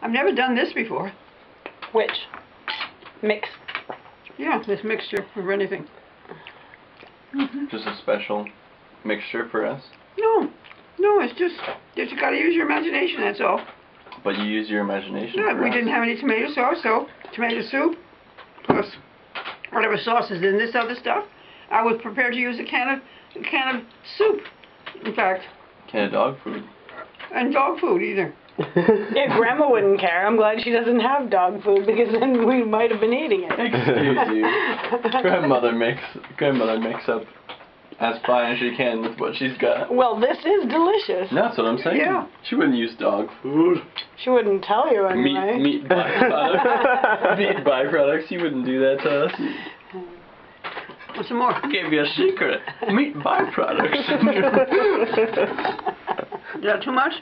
I've never done this before. Which? Mix. Yeah, this mixture of anything. Just a special mixture for us? No, it's just you got to use your imagination, that's all. But you use your imagination Yeah, for we us. didn't have any tomato sauce, so tomato soup, plus whatever sauce is in this other stuff. I was prepared to use a can of soup, in fact. Can of dog food. And dog food, either. Yeah, Grandma wouldn't care. I'm glad she doesn't have dog food, because then we might have been eating it. Excuse you. Grandmother makes up as fine as she can with what she's got. Well, this is delicious. That's what I'm saying. Yeah. She wouldn't use dog food. She wouldn't tell you anyway. Meat byproducts. Meat byproducts. You wouldn't do that to us. Want some more? I gave you a secret. Meat byproducts. Is that too much?